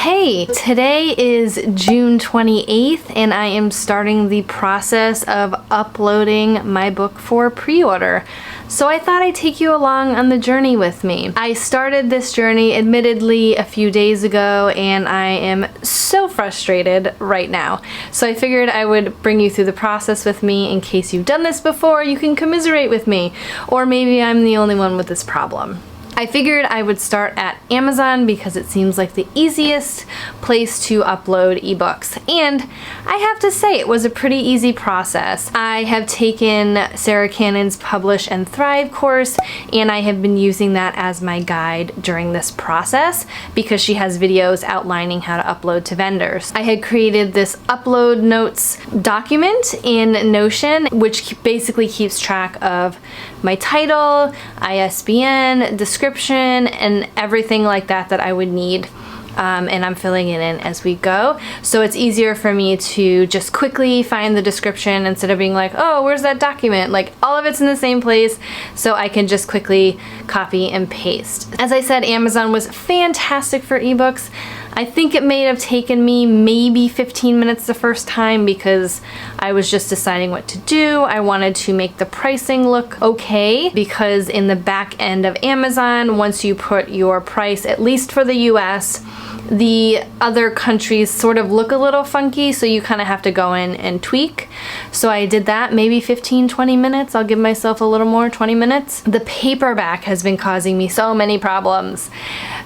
Hey, today is June 28th and I am starting the process of uploading my book for pre-order. So I thought I'd take you along on the journey with me. I started this journey admittedly a few days ago and I am so frustrated right now. So I figured I would bring you through the process with me in case you've done this before, you can commiserate with me. Or maybe I'm the only one with this problem. I figured I would start at Amazon because it seems like the easiest place to upload ebooks. And I have to say, it was a pretty easy process. I have taken Sarah Cannon's Publish and Thrive course, and I have been using that as my guide during this process because she has videos outlining how to upload to vendors. I had created this upload notes document in Notion, which basically keeps track of my title, ISBN, description, and everything like that that I would need. And I'm filling it in as we go. So it's easier for me to just quickly find the description instead of being like, oh, where's that document? Like all of it's in the same place, so I can just quickly copy and paste. As I said, Amazon was fantastic for ebooks. I think it may have taken me maybe 15 minutes the first time because I was just deciding what to do. I wanted to make the pricing look okay because in the back end of Amazon, once you put your price, at least for the US, the other countries sort of look a little funky, so you kind of have to go in and tweak. So I did that, maybe 15-20 minutes. I'll give myself a little more, 20 minutes. The paperback has been causing me so many problems.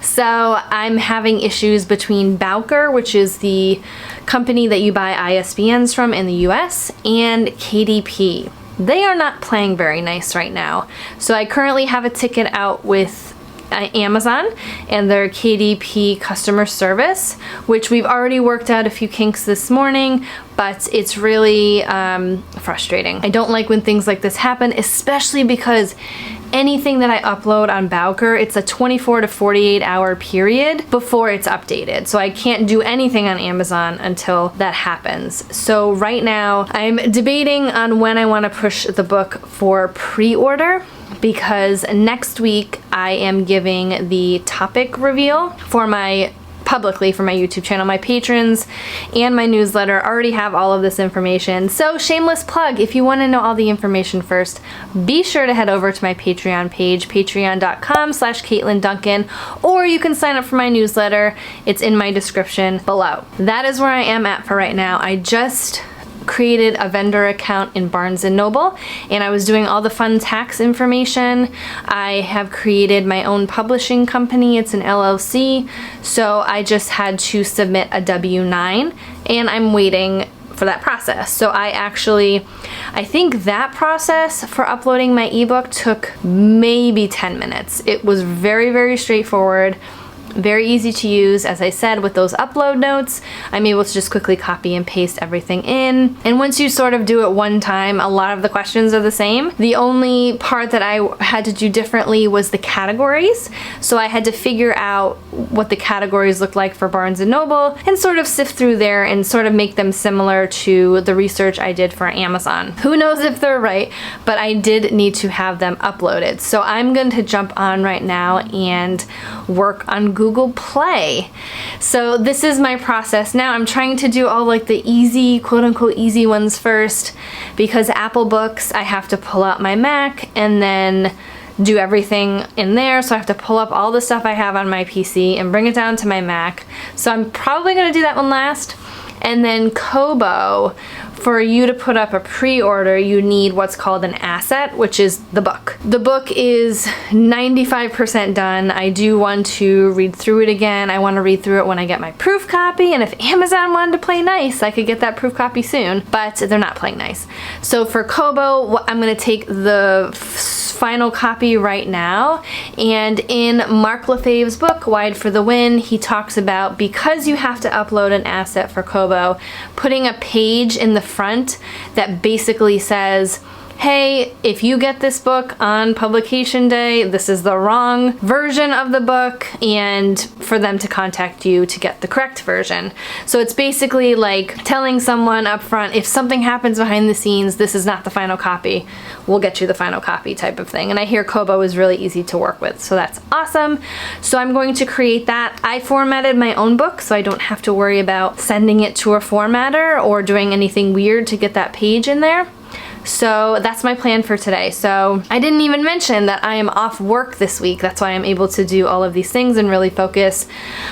So I'm having issues between Bowker, which is the company that you buy ISBNs from in the US, and KDP. They are not playing very nice right now. So I currently have a ticket out with Amazon and their KDP customer service, which we've already worked out a few kinks this morning, but it's really frustrating. I don't like when things like this happen, especially because anything that I upload on Bowker, it's a 24 to 48 hour period before it's updated. So I can't do anything on Amazon until that happens. So right now I'm debating on when I want to push the book for pre-order, because next week I am giving the topic reveal for my publicly for my YouTube channel. My patrons and my newsletter already have all of this information. So shameless plug, if you want to know all the information first, be sure to head over to my Patreon page, patreon.com/Katlyn Duncan, or you can sign up for my newsletter. It's in my description below. That is where I am at for right now. I just created a vendor account in Barnes & Noble and I was doing all the fun tax information. I have created my own publishing company. It's an LLC, so I just had to submit a W-9 and I'm waiting for that process. So I think that process for uploading my ebook took maybe 10 minutes. It was very, very straightforward. Very easy to use. As I said, with those upload notes, I'm able to just quickly copy and paste everything in. And once you sort of do it one time, a lot of the questions are the same. The only part that I had to do differently was the categories. So I had to figure out what the categories look like for Barnes & Noble and sort of sift through there and sort of make them similar to the research I did for Amazon. Who knows if they're right, but I did need to have them uploaded. So I'm going to jump on right now and work on Google Play. So this is my process now. I'm trying to do all like the easy, quote unquote easy ones first, because Apple Books, I have to pull out my Mac and then do everything in there. So I have to pull up all the stuff I have on my PC and bring it down to my Mac. So I'm probably gonna do that one last. And then Kobo, for you to put up a pre-order, you need what's called an asset, which is the book. The book is 95% done. I do want to read through it again. I want to read through it when I get my proof copy, and if Amazon wanted to play nice, I could get that proof copy soon, but they're not playing nice. So for Kobo, I'm gonna take the final copy right now, and in Mark Lefebvre's book, Wide for the Win, he talks about, because you have to upload an asset for Kobo, putting a page in the front that basically says, hey, if you get this book on publication day, this is the wrong version of the book, and for them to contact you to get the correct version. So it's basically like telling someone up front, if something happens behind the scenes, this is not the final copy, we'll get you the final copy type of thing. And I hear Kobo is really easy to work with, so that's awesome. So I'm going to create that. I formatted my own book, so I don't have to worry about sending it to a formatter or doing anything weird to get that page in there. So that's my plan for today. So I didn't even mention that I am off work this week. That's why I'm able to do all of these things and really focus.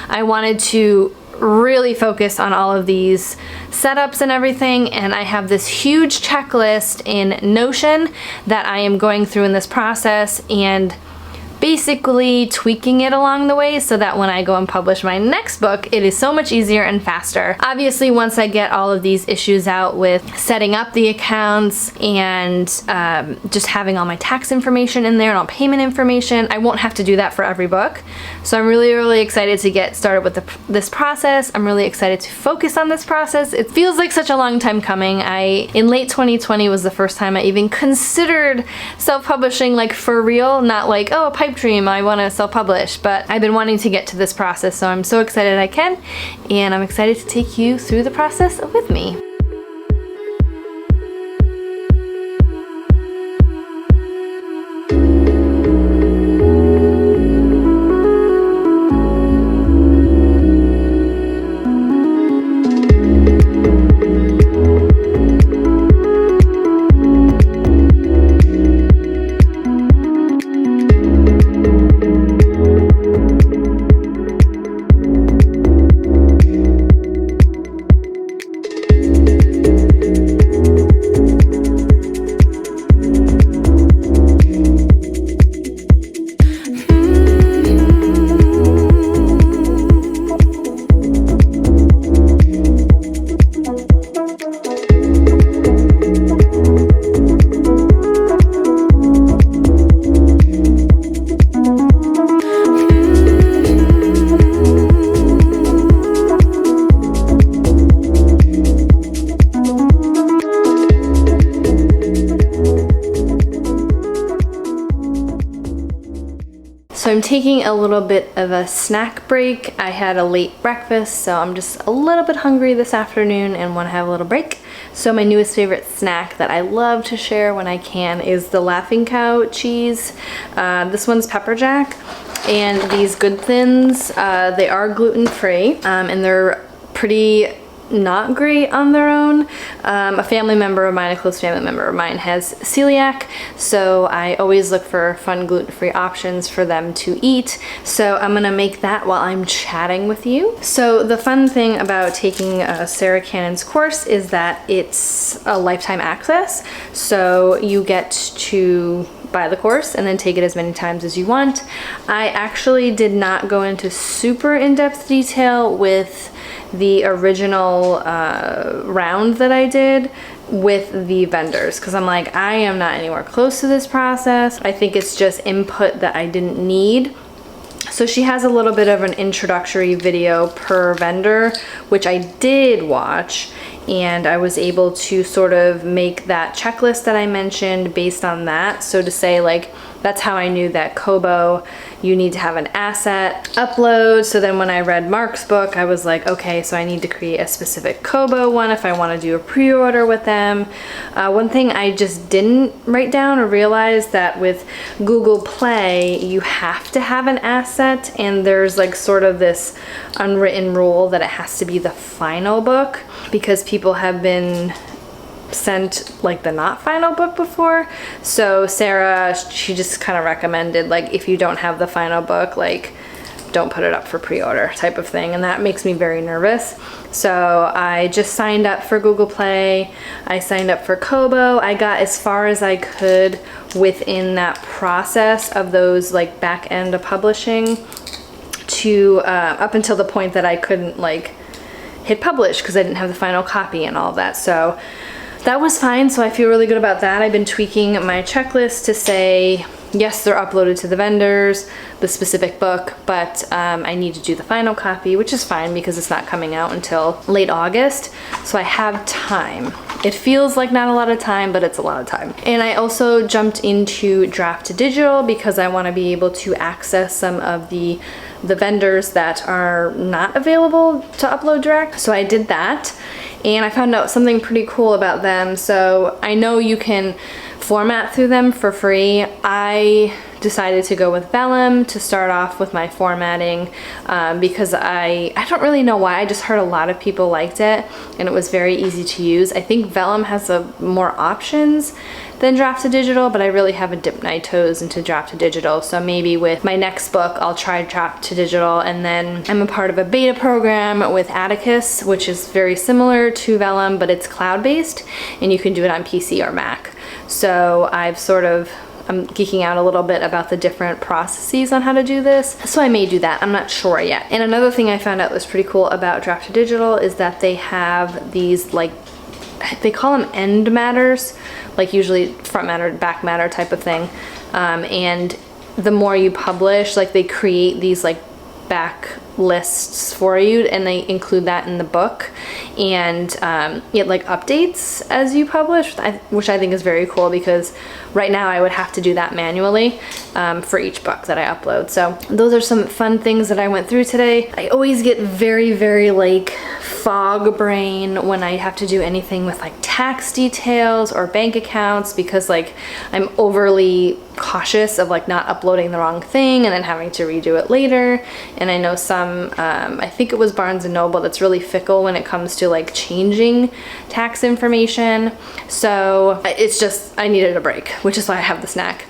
I wanted to really focus on all of these setups and everything, and I have this huge checklist in Notion that I am going through in this process and basically tweaking it along the way so that when I go and publish my next book, it is so much easier and faster. Obviously, once I get all of these issues out with setting up the accounts and just having all my tax information in there and all payment information, I won't have to do that for every book. So I'm really, really excited to get started with this process. I'm really excited to focus on this process. It feels like such a long time coming. In late 2020 was the first time I even considered self-publishing, like for real, not like, oh, a pipe dream, I want to self-publish, but I've been wanting to get to this process, so I'm so excited I can, and I'm excited to take you through the process with me. So I'm taking a little bit of a snack break. I had a late breakfast, so I'm just a little bit hungry this afternoon and want to have a little break. So my newest favorite snack that I love to share when I can is the Laughing Cow cheese. This one's pepper jack, and these Good Thins, they are gluten-free, and they're pretty not great on their own. A family member of mine, a close family member of mine, has celiac, so I always look for fun gluten-free options for them to eat. So I'm gonna make that while I'm chatting with you. So the fun thing about taking Sarah Cannon's course is that it's a lifetime access, so you get to buy the course and then take it as many times as you want. I actually did not go into super in-depth detail with the original round that I did with the vendors, because I'm like, I am not anywhere close to this process. I think it's just input that I didn't need. So she has a little bit of an introductory video per vendor, which I did watch, and I was able to sort of make that checklist that I mentioned based on that. So to say, like, that's how I knew that Kobo, you need to have an asset upload. So then when I read Mark's book, I was like, okay, so I need to create a specific Kobo one if I want to do a pre-order with them. One thing I just didn't write down or realize that with Google Play, you have to have an asset, and there's like sort of this unwritten rule that it has to be the final book, because people have been sent like the not final book before. So Sarah, she just kind of recommended, like, if you don't have the final book, like, don't put it up for pre-order type of thing, and that makes me very nervous. So I just signed up for Google Play, I signed up for Kobo. I got as far as I could within that process of those like back end of publishing to up until the point that I couldn't like hit publish because I didn't have the final copy and all of that. So that was fine, so I feel really good about that. I've been tweaking my checklist to say, yes, they're uploaded to the vendors, the specific book, but I need to do the final copy, which is fine because it's not coming out until late August, so I have time. It feels like not a lot of time, but it's a lot of time. And I also jumped into Draft2Digital because I want to be able to access some of the vendors that are not available to upload direct. So I did that, and I found out something pretty cool about them. So I know you can format through them for free. I decided to go with Vellum to start off with my formatting because I don't really know why. I just heard a lot of people liked it and it was very easy to use. I think Vellum has more options than Draft2Digital, but I really haven't dipped my toes into Draft2Digital. So maybe with my next book, I'll try Draft2Digital. And then I'm a part of a beta program with Atticus, which is very similar to Vellum, but it's cloud-based and you can do it on PC or Mac. So I'm geeking out a little bit about the different processes on how to do this. So I may do that, I'm not sure yet. And another thing I found out was pretty cool about Draft2Digital is that they have these, like, they call them end matters, like usually front matter, back matter type of thing. And the more you publish, like they create these like back lists for you and they include that in the book, and it like updates as you publish, which I think is very cool because right now I would have to do that manually for each book that I upload. So those are some fun things that I went through today. I always get very like fog brain when I have to do anything with like tax details or bank accounts because like I'm overly cautious of like not uploading the wrong thing and then having to redo it later. And I know some I think it was Barnes & Noble that's really fickle when it comes to like changing tax information. So it's just, I needed a break, which is why I have the snack.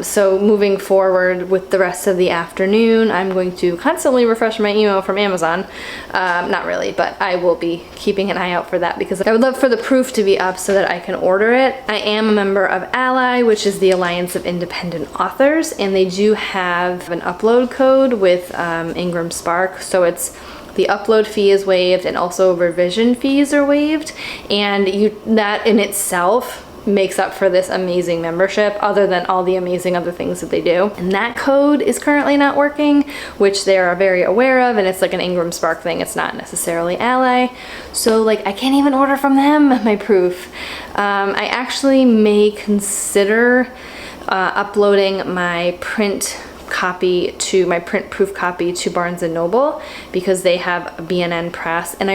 So moving forward with the rest of the afternoon, I'm going to constantly refresh my email from Amazon. Not really, but I will be keeping an eye out for that because I would love for the proof to be up so that I can order it. I am a member of Ally, which is the Alliance of Independent Authors, and they do have an upload code with IngramSpark. So it's the upload fee is waived and also revision fees are waived, and that in itself makes up for this amazing membership, other than all the amazing other things that they do. And that code is currently not working, which they are very aware of, and it's like an IngramSpark thing. It's not necessarily Ally. So like I can't even order from them my proof. I actually may consider uploading my print proof copy to Barnes & Noble because they have a B&N press, and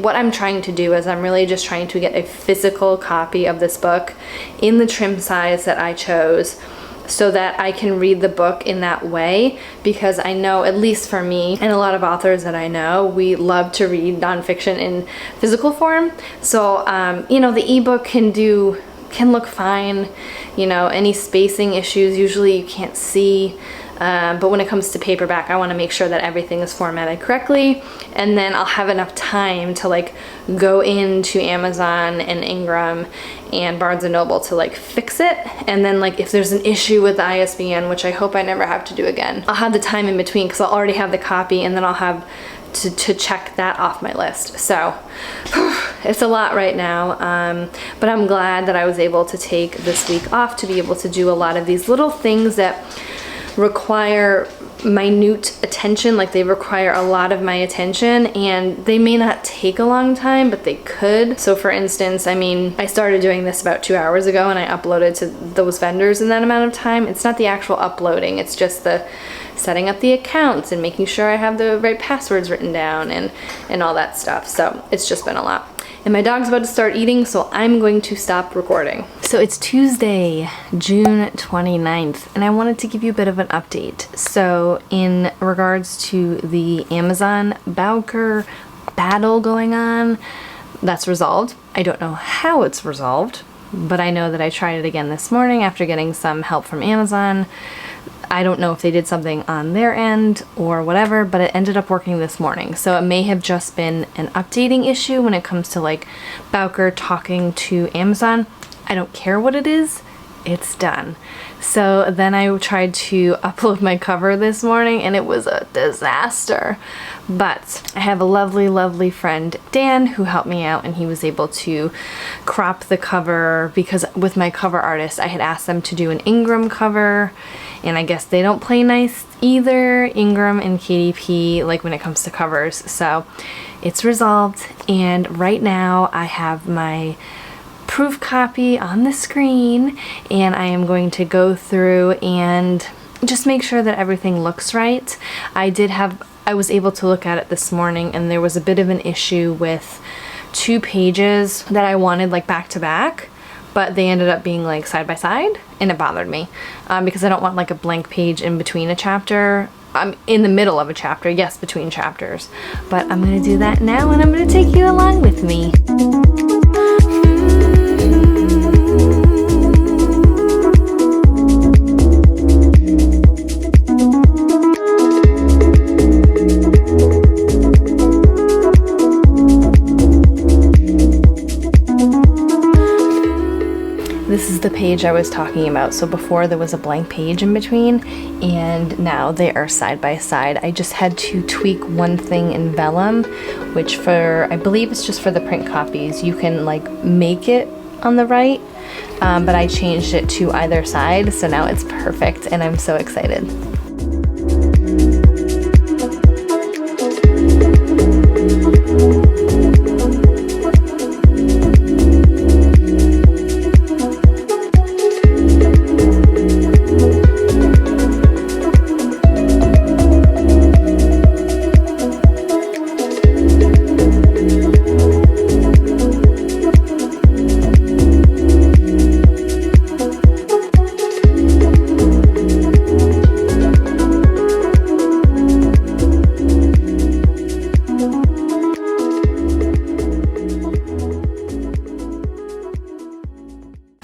what I'm trying to do is I'm really just trying to get a physical copy of this book in the trim size that I chose so that I can read the book in that way, because I know, at least for me and a lot of authors that I know, we love to read nonfiction in physical form. So you know, the ebook can look fine, you know, any spacing issues usually you can't see. But when it comes to paperback, I want to make sure that everything is formatted correctly, and then I'll have enough time to like go into Amazon and Ingram and Barnes & Noble to like fix it. And then like if there's an issue with the ISBN, which I hope I never have to do again, I'll have the time in between because I'll already have the copy, and then I'll have to check that off my list. So it's a lot right now, but I'm glad that I was able to take this week off to be able to do a lot of these little things that require minute attention. Like they require a lot of my attention, and they may not take a long time, but they could. So for instance, I mean, I started doing this about 2 hours ago and I uploaded to those vendors in that amount of time. It's not the actual uploading, it's just the setting up the accounts and making sure I have the right passwords written down and all that stuff. So it's just been a lot. And my dog's about to start eating, so I'm going to stop recording. So it's Tuesday, June 29th, and I wanted to give you a bit of an update. So in regards to the Amazon Bowker battle going on, that's resolved. I don't know how it's resolved, but I know that I tried it again this morning after getting some help from Amazon. I don't know if they did something on their end or whatever, but it ended up working this morning. So it may have just been an updating issue when it comes to like Bowker talking to Amazon. I don't care what it is, it's done. So then I tried to upload my cover this morning and it was a disaster. But I have a lovely friend, Dan, who helped me out, and he was able to crop the cover because with my cover artist, I had asked them to do an Ingram cover, and I guess they don't play nice either Ingram and KDP, like when it comes to covers. So it's resolved, and right now I have my proof copy on the screen, and I am going to go through and just make sure that everything looks right. I was able to look at it this morning, and there was a bit of an issue with 2 pages that I wanted like back to back, but they ended up being like side by side, and it bothered me because I don't want like a blank page in between a chapter. I'm in the middle of a chapter, yes, between chapters, but I'm gonna do that now, and I'm gonna take you along with me. This is the page I was talking about. So before there was a blank page in between, and now they are side by side. I just had to tweak one thing in vellum, which I believe it's just for the print copies. You can like make it on the right, but I changed it to either side, so now it's perfect, and I'm so excited.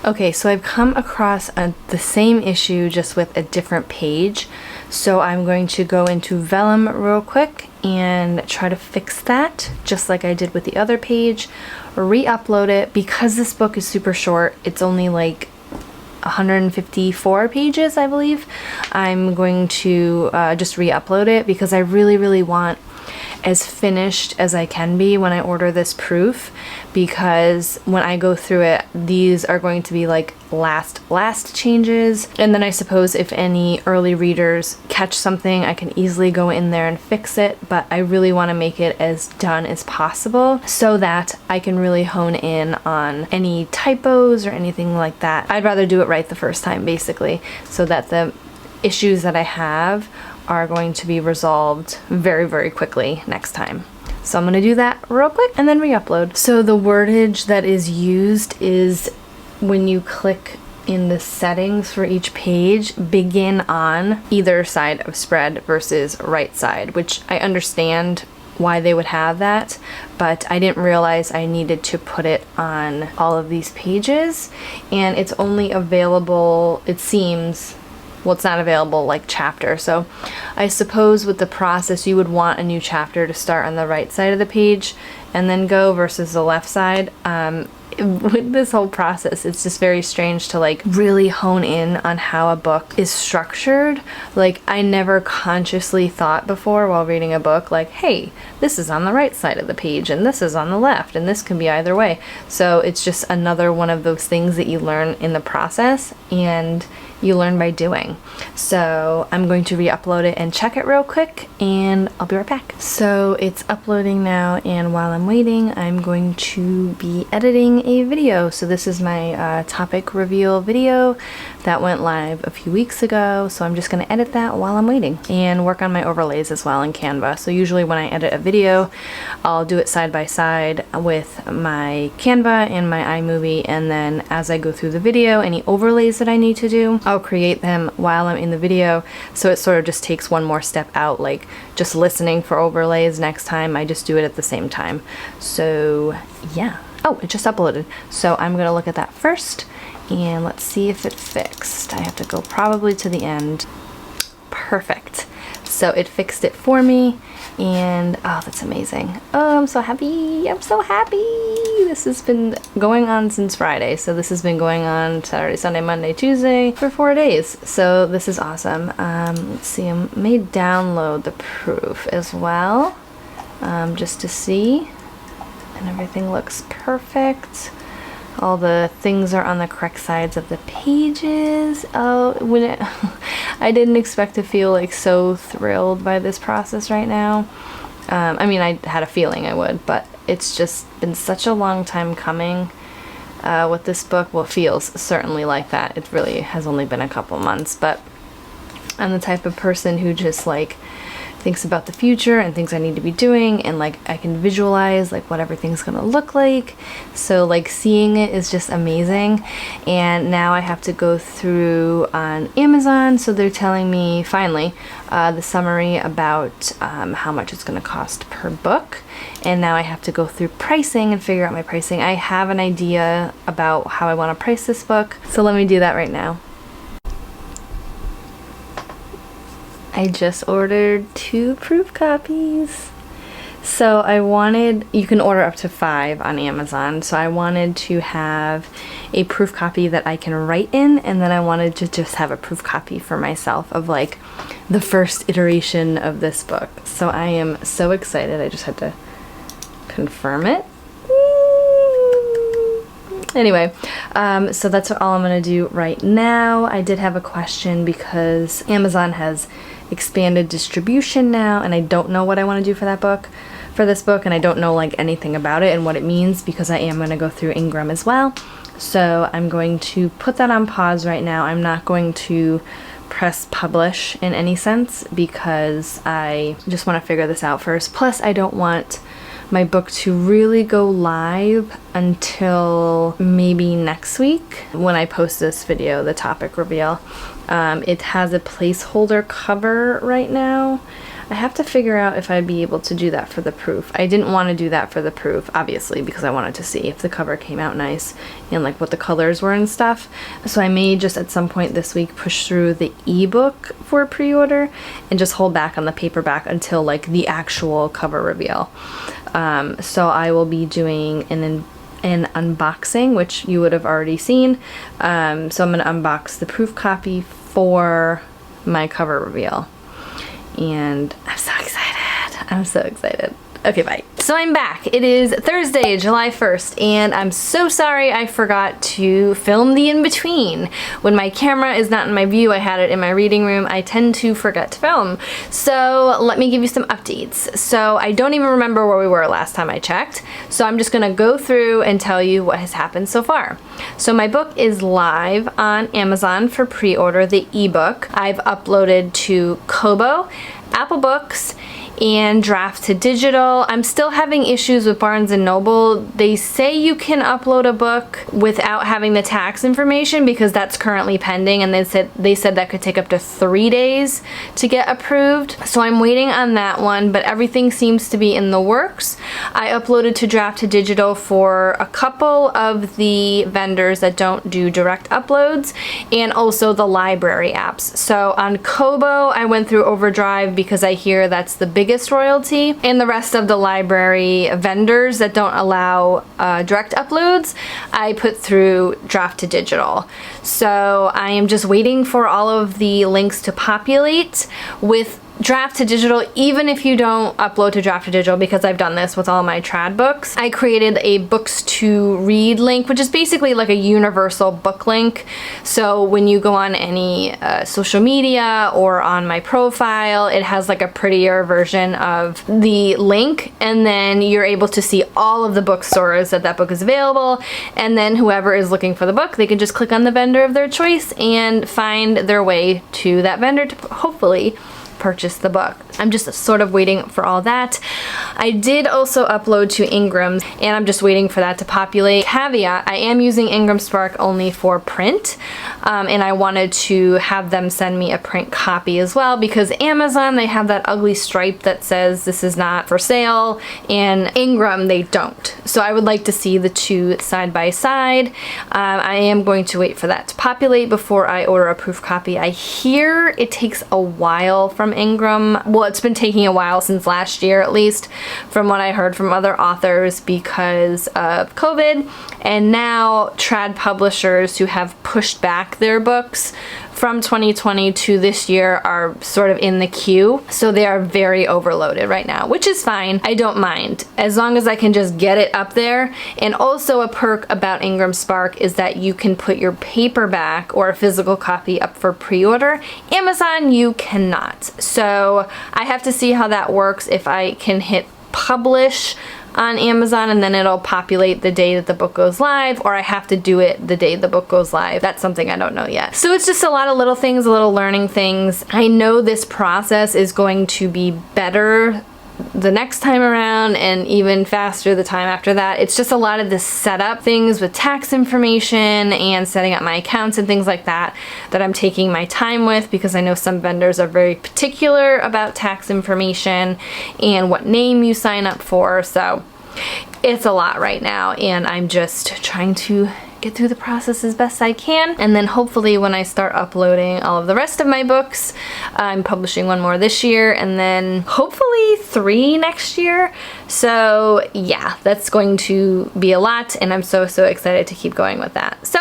Okay, so I've come across the same issue just with a different page. So I'm going to go into vellum real quick and try to fix that, just like I did with the other page, re-upload it. Because this book is super short, it's only like 154 pages, I believe. I'm going to just re-upload it because I really want as finished as I can be when I order this proof, because when I go through it, these are going to be like last changes, and then I suppose if any early readers catch something, I can easily go in there and fix it, but I really want to make it as done as possible so that I can really hone in on any typos or anything like that. I'd rather do it right the first time, basically, so that the issues that I have are going to be resolved very quickly next time. So I'm gonna do that real quick and then re-upload. So the wordage that is used is when you click in the settings for each page, begin on either side of spread versus right side, which I understand why they would have that, but I didn't realize I needed to put it on all of these pages, and it's only available, it seems, well, it's not available like chapter. So I suppose with the process, you would want a new chapter to start on the right side of the page and then go versus the left side. With this whole process, it's just very strange to like really hone in on how a book is structured. Like, I never consciously thought before while reading a book like, hey, this is on the right side of the page and this is on the left and this can be either way. So it's just another one of those things that you learn in the process and you learn by doing. So I'm going to re-upload it and check it real quick, and I'll be right back. So it's uploading now, and while I'm waiting, I'm going to be editing a video. So this is my topic reveal video that went live a few weeks ago. So I'm just going to edit that while I'm waiting and work on my overlays as well in Canva. So usually when I edit a video, I'll do it side by side with my Canva and my iMovie, and then as I go through the video, any overlays that I need to do, I'll create them while I'm in the video, so it sort of just takes one more step out, like just listening for overlays next time. I just do it at the same time. So yeah. Oh, it just uploaded. So I'm gonna look at that first, and let's see if it fixed. I have to go probably to the end. Perfect. So it fixed it for me, and oh, that's amazing. Oh, I'm so happy. I'm so happy. This has been going on since Friday. So this has been going on Saturday, Sunday, Monday, Tuesday for 4 days. So this is awesome. Let's see, I may download the proof as well, just to see. And everything looks perfect. all the things are on the correct sides of the pages. Oh, I didn't expect to feel like so thrilled by this process right now. I mean, I had a feeling I would, but it's just been such a long time coming with this book. Well, it feels certainly like that. It really has only been a couple months, but I'm the type of person who just like thinks about the future and things I need to be doing, and like I can visualize like what everything's gonna look like. So like seeing it is just amazing. And now I have to go through on Amazon, so they're telling me finally the summary about how much it's gonna cost per book. And now I have to go through pricing and figure out my pricing. I have an idea about how I want to price this book, so let me do that right now. I just ordered 2 proof copies. So I wanted, you can order up to 5 on Amazon, so I wanted to have a proof copy that I can write in, and then I wanted to just have a proof copy for myself of like the first iteration of this book. So I am so excited. I just had to confirm it. Anyway, so that's all I'm gonna do right now. I did have a question because Amazon has expanded distribution now, and I don't know what I want to do for this book, and I don't know like anything about it and what it means, because I am going to go through Ingram as well. So I'm going to put that on pause right now. I'm not going to press publish in any sense, because I just want to figure this out first. Plus, I don't want my book to really go live until maybe next week when I post this video, the topic reveal. It has a placeholder cover right now. I have to figure out if I'd be able to do that for the proof. I didn't want to do that for the proof, obviously, because I wanted to see if the cover came out nice and like what the colors were and stuff. So I may just at some point this week push through the ebook for pre-order and just hold back on the paperback until like the actual cover reveal. So I will be doing an unboxing, which you would have already seen. So I'm going to unbox the proof copy for my cover reveal. And I'm so excited. I'm so excited. Okay, bye. So I'm back. It is Thursday, July 1st, and I'm so sorry I forgot to film the in-between. When my camera is not in my view, I had it in my reading room, I tend to forget to film. So let me give you some updates. So I don't even remember where we were last time I checked, so I'm just gonna go through and tell you what has happened so far. So my book is live on Amazon for pre-order, the ebook. I've uploaded to Kobo, Apple Books, and Draft2Digital. I'm still having issues with Barnes & Noble. They say you can upload a book without having the tax information because that's currently pending, and they said that could take up to 3 days to get approved. So I'm waiting on that one, but everything seems to be in the works. I uploaded to Draft2Digital for a couple of the vendors that don't do direct uploads, and also the library apps. So on Kobo, I went through Overdrive because I hear that's the biggest royalty, and the rest of the library vendors that don't allow direct uploads, I put through Draft2Digital. So I am just waiting for all of the links to populate with Draft2Digital. Even if you don't upload to Draft2Digital, because I've done this with all my trad books, I created a books to read link, which is basically like a universal book link. So when you go on any social media or on my profile, it has like a prettier version of the link, and then you're able to see all of the bookstores that book is available, and then whoever is looking for the book, they can just click on the vendor of their choice and find their way to that vendor to hopefully purchase the book. I'm just sort of waiting for all that. I did also upload to Ingram, and I'm just waiting for that to populate. Caveat, I am using IngramSpark only for print, and I wanted to have them send me a print copy as well, because Amazon, they have that ugly stripe that says this is not for sale, and Ingram, they don't. So I would like to see the two side by side. I am going to wait for that to populate before I order a proof copy. I hear it takes a while from from Ingram. Well, it's been taking a while, since last year at least, from what I heard from other authors because of COVID. And now trad publishers who have pushed back their books from 2020 to this year are sort of in the queue. So they are very overloaded right now, which is fine. I don't mind, as long as I can just get it up there. And also a perk about IngramSpark is that you can put your paperback or a physical copy up for pre-order. Amazon, you cannot. So I have to see how that works, if I can hit publish on Amazon and then it'll populate the day that the book goes live, or I have to do it the day the book goes live. That's something I don't know yet. So it's just a lot of little things, little learning things. I know this process is going to be better the next time around and even faster the time after that. It's just a lot of the setup things with tax information and setting up my accounts and things like that that I'm taking my time with, because I know some vendors are very particular about tax information and what name you sign up for. So it's a lot right now, and I'm just trying to get through the process as best I can, and then hopefully when I start uploading all of the rest of my books, I'm publishing one more this year and then hopefully 3 next year. So yeah, that's going to be a lot, and I'm so excited to keep going with that. So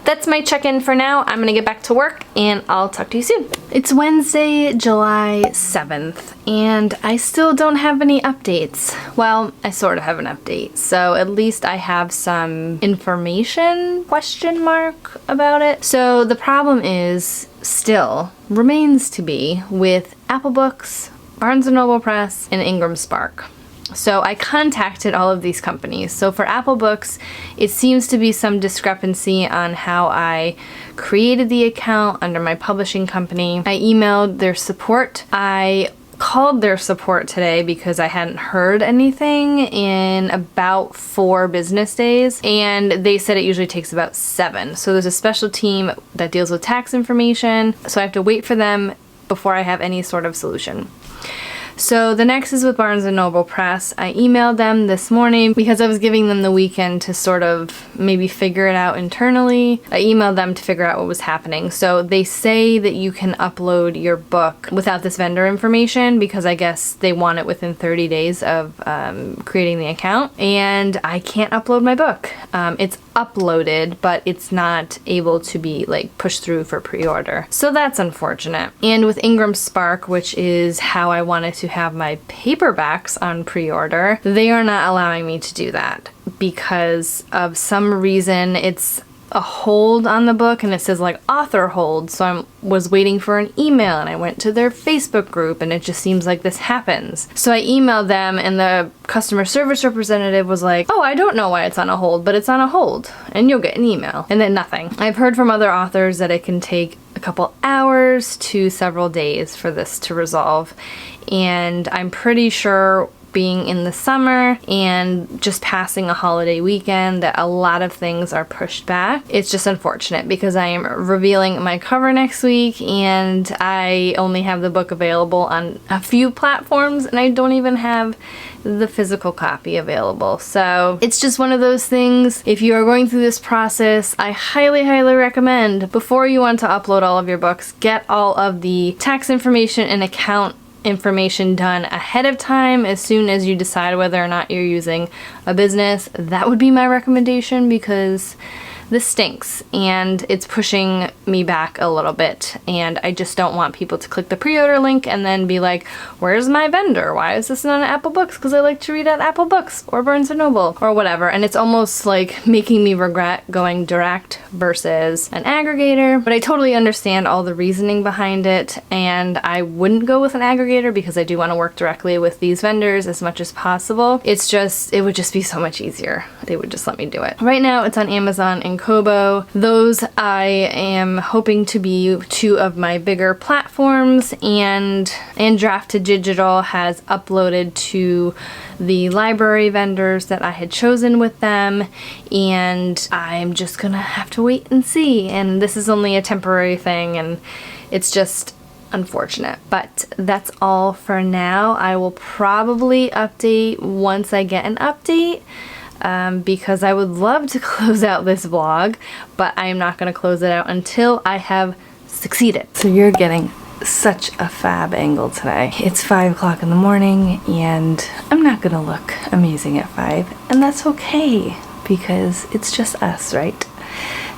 that's my check-in for now. I'm gonna get back to work and I'll talk to you soon. It's Wednesday, July 7th, and I still don't have any updates. Well, I sort of have an update, so at least I have some information, question mark, about it. So the problem is, still remains to be, with Apple Books, Barnes & Noble Press, and IngramSpark. So I contacted all of these companies. So for Apple Books, it seems to be some discrepancy on how I created the account under my publishing company. I emailed their support. I called their support today because I hadn't heard anything in about 4 business days, and they said it usually takes about 7. So there's a special team that deals with tax information, so I have to wait for them before I have any sort of solution. So the next is with Barnes & Noble Press. I emailed them this morning because I was giving them the weekend to sort of maybe figure it out internally. I emailed them to figure out what was happening. So they say that you can upload your book without this vendor information because I guess they want it within 30 days of creating the account. And I can't upload my book. It's uploaded, but it's not able to be like pushed through for pre-order. So that's unfortunate. And with IngramSpark, which is how I wanted to have my paperbacks on pre-order, they are not allowing me to do that because of some reason. It's a hold on the book and it says like author hold, so I was waiting for an email and I went to their Facebook group and it just seems like this happens. So I emailed them and the customer service representative was like, oh, I don't know why it's on a hold, but it's on a hold and you'll get an email, and then nothing. I've heard from other authors that it can take a couple hours to several days for this to resolve, and I'm pretty sure being in the summer and just passing a holiday weekend that a lot of things are pushed back. It's just unfortunate because I am revealing my cover next week and I only have the book available on a few platforms and I don't even have the physical copy available. So it's just one of those things. If you are going through this process, I highly recommend, before you want to upload all of your books, get all of the tax information and account information done ahead of time as soon as you decide whether or not you're using a business. That would be my recommendation because this stinks and it's pushing me back a little bit, and I just don't want people to click the pre-order link and then be like, where's my vendor? Why is this not on Apple Books? Because I like to read at Apple Books or Barnes & Noble or whatever. And it's almost like making me regret going direct versus an aggregator. But I totally understand all the reasoning behind it, and I wouldn't go with an aggregator because I do want to work directly with these vendors as much as possible. It's just, it would just be so much easier. They would just let me do it. Right now it's on Amazon and Kobo. Those I am hoping to be 2 of my bigger platforms, and Draft2Digital has uploaded to the library vendors that I had chosen with them, and I'm just gonna have to wait and see. And this is only a temporary thing and it's just unfortunate, but that's all for now. I will probably update once I get an update. Because I would love to close out this vlog, but I am not going to close it out until I have succeeded. So you're getting such a fab angle today. It's 5 o'clock in the morning and I'm not gonna look amazing at 5, and that's okay because it's just us, right?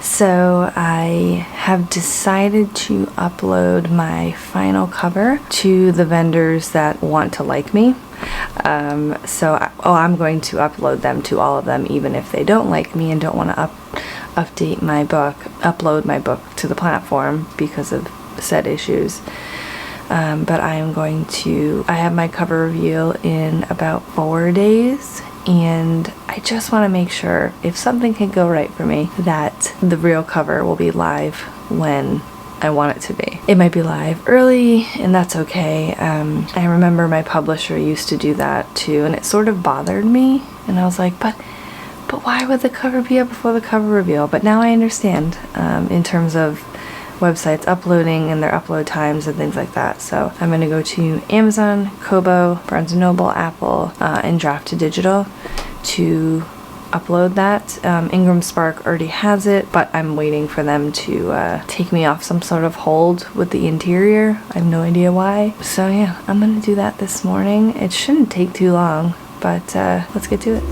So I have decided to upload my final cover to the vendors that want to like me. I'm going to upload them to all of them even if they don't like me and don't want to update my book, upload my book to the platform because of said issues. But I have my cover reveal in about 4 days, and I just want to make sure, if something can go right for me, that the real cover will be live when I want it to be. It might be live early, and that's okay. I remember my publisher used to do that too, and it sort of bothered me, and I was like, but why would the cover be up before the cover reveal? But now I understand in terms of websites uploading and their upload times and things like that. So I'm going to go to Amazon, Kobo, Barnes & Noble, Apple, and Draft2Digital to upload that. IngramSpark already has it, but I'm waiting for them to take me off some sort of hold with the interior. I have no idea why. So yeah, I'm going to do that this morning. It shouldn't take too long, but let's get to it.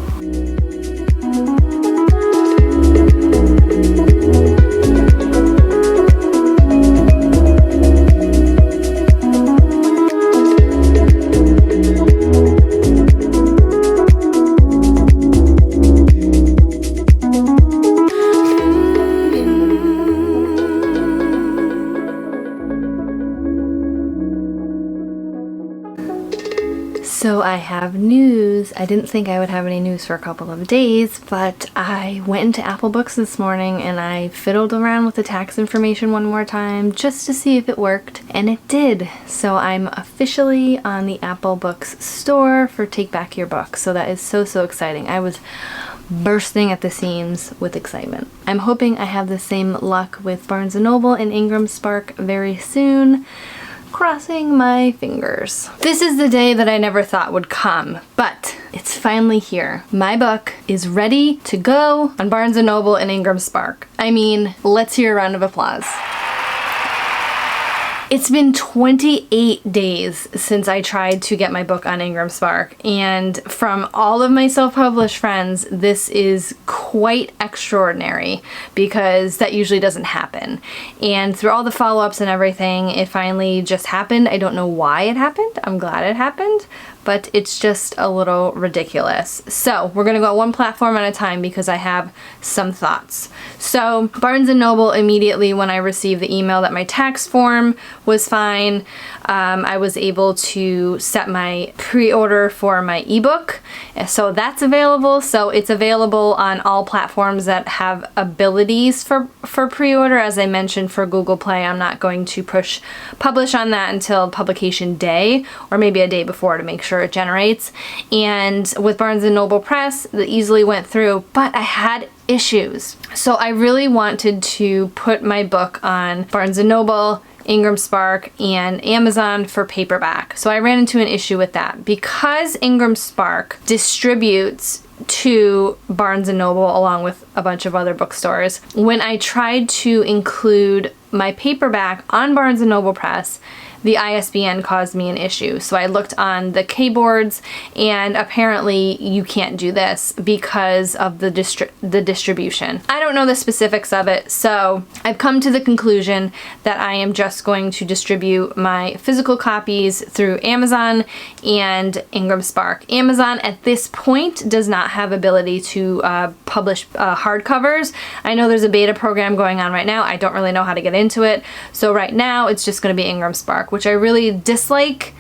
So I have news. I didn't think I would have any news for a couple of days, but I went into Apple Books this morning and I fiddled around with the tax information one more time just to see if it worked, and it did. So I'm officially on the Apple Books store for Take Back Your Book. So that is so exciting. I was bursting at the seams with excitement. I'm hoping I have the same luck with Barnes & Noble and IngramSpark very soon. Crossing my fingers. This is the day that I never thought would come, but it's finally here. My book is ready to go on Barnes & Noble and IngramSpark. I mean, let's hear a round of applause. It's been 28 days since I tried to get my book on IngramSpark, and from all of my self-published friends, this is quite extraordinary because that usually doesn't happen. And through all the follow-ups and everything, it finally just happened. I don't know why it happened. I'm glad it happened, but it's just a little ridiculous. So we're gonna go one platform at a time because I have some thoughts. So Barnes & Noble, immediately when I received the email that my tax form was fine, I was able to set my pre-order for my ebook. So that's available. So it's available on all platforms that have abilities for pre-order. As I mentioned, for Google Play, I'm not going to publish on that until publication day, or maybe a day before to make sure it generates. And with Barnes & Noble Press, that easily went through, but I had issues. So I really wanted to put my book on Barnes & Noble, IngramSpark, and Amazon for paperback. So I ran into an issue with that. Because IngramSpark distributes to Barnes & Noble along with a bunch of other bookstores, when I tried to include my paperback on Barnes & Noble Press, the ISBN caused me an issue. So I looked on the keyboards, and apparently you can't do this because of the distribution. I don't know the specifics of it, so I've come to the conclusion that I am just going to distribute my physical copies through Amazon and IngramSpark. Amazon at this point does not have ability to publish hardcovers. I know there's a beta program going on right now. I don't really know how to get into it. So right now it's just going to be IngramSpark, which I really dislike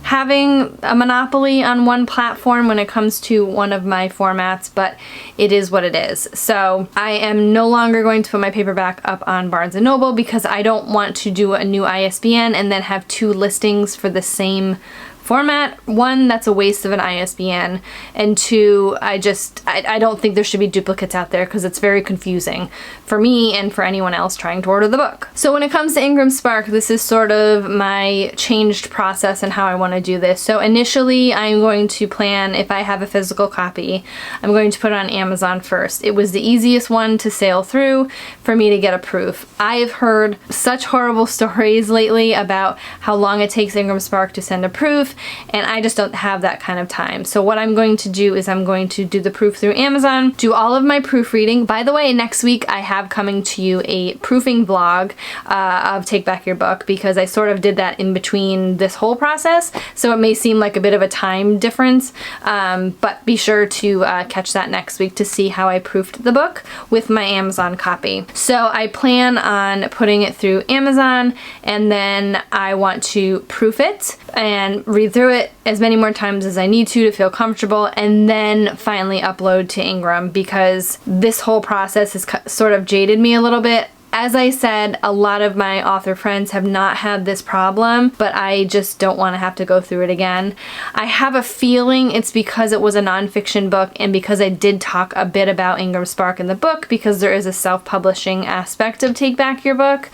having a monopoly on one platform when it comes to one of my formats, but it is what it is. So I am no longer going to put my paperback up on Barnes & Noble because I don't want to do a new ISBN and then have two listings for the same format. One, that's a waste of an ISBN, and two, I don't think there should be duplicates out there because it's very confusing for me and for anyone else trying to order the book. So when it comes to IngramSpark, this is sort of my changed process and how I want to do this. So initially, I'm going to plan, if I have a physical copy, I'm going to put it on Amazon first. It was the easiest one to sail through for me to get a proof. I have heard such horrible stories lately about how long it takes IngramSpark to send a proof, and I just don't have that kind of time. So what I'm going to do is I'm going to do the proof through Amazon, do all of my proofreading. By the way, next week I have coming to you a proofing vlog of Take Back Your Book, because I sort of did that in between this whole process, so it may seem like a bit of a time difference, but be sure to catch that next week to see how I proofed the book with my Amazon copy. So I plan on putting it through Amazon, and then I want to proof it and read through it as many more times as I need to feel comfortable, and then finally upload to Ingram, because this whole process has sort of jaded me a little bit. As I said, a lot of my author friends have not had this problem, but I just don't want to have to go through it again. I have a feeling it's because it was a nonfiction book, and because I did talk a bit about IngramSpark in the book, because there is a self-publishing aspect of Take Back Your Book,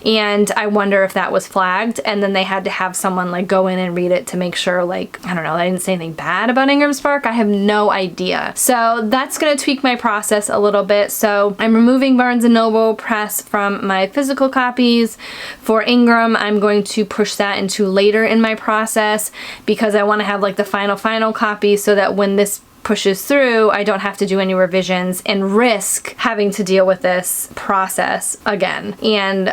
and I wonder if that was flagged, and then they had to have someone like go in and read it to make sure, like, I don't know, I didn't say anything bad about IngramSpark. I have no idea. So that's going to tweak my process a little bit. So I'm removing Barnes & Noble Press from my physical copies. For Ingram, I'm going to push that into later in my process, because I want to have like the final copy, so that when this pushes through, I don't have to do any revisions and risk having to deal with this process again and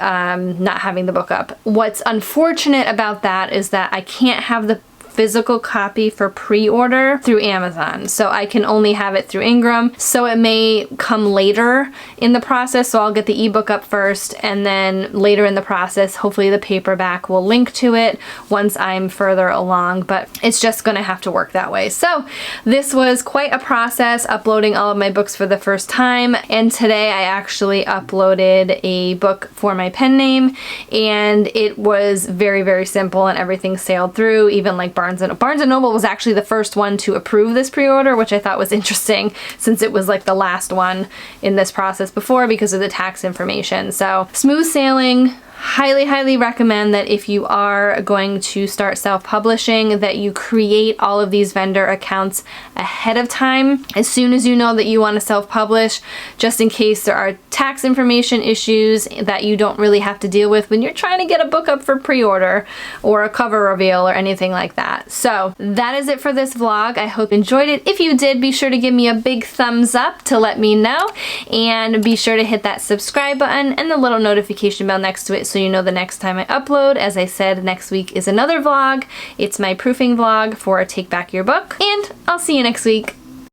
not having the book up. What's unfortunate about that is that I can't have the physical copy for pre-order through Amazon, so I can only have it through Ingram. So it may come later in the process, so I'll get the ebook up first, and then later in the process, hopefully the paperback will link to it once I'm further along, but it's just gonna have to work that way. So this was quite a process, uploading all of my books for the first time, and today I actually uploaded a book for my pen name, and it was very, very simple, and everything sailed through. Even like Barnes & Noble was actually the first one to approve this pre-order, which I thought was interesting, since it was like the last one in this process before because of the tax information. So smooth sailing. Highly, highly recommend that if you are going to start self-publishing, that you create all of these vendor accounts ahead of time, as soon as you know that you want to self-publish, just in case there are tax information issues that you don't really have to deal with when you're trying to get a book up for pre-order or a cover reveal or anything like that. So that is it for this vlog. I hope you enjoyed it. If you did, be sure to give me a big thumbs up to let me know, and be sure to hit that subscribe button and the little notification bell next to it, so you know the next time I upload. As I said, next week is another vlog. It's my proofing vlog for Take Back Your Book, and I'll see you next week.